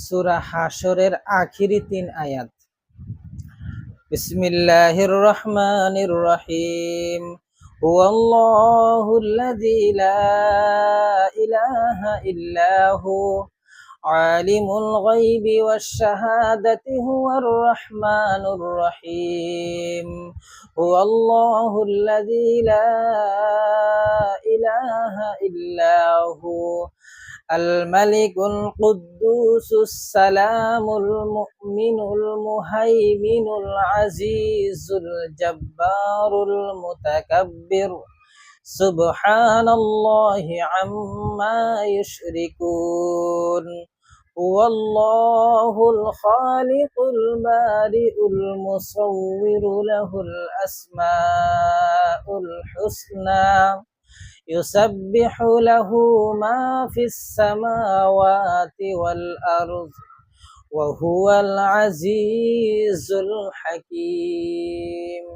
সূরা হাশরের আখিরি ৩ আয়াত। বিসমিল্লাহির রহমানির রহিম। হুয়াল্লাহুল্লাযী লা ইলাহা ইল্লা হু আলিমুল গায়বি ওয়াশ শাহাদাতি হুয়ার রহমানুর রহিম। হুয়াল্লাহুল্লাযী লা ইলাহা ইল্লা হু الملك القدوس السلام المؤمن المهيمن العزيز الجبار المتكبر سبحان الله عما يشركون هو الله الخالق البارئ المصور له الأسماء الحسنى يسبح له ما في السماوات والأرض وهو العزيز الحكيم।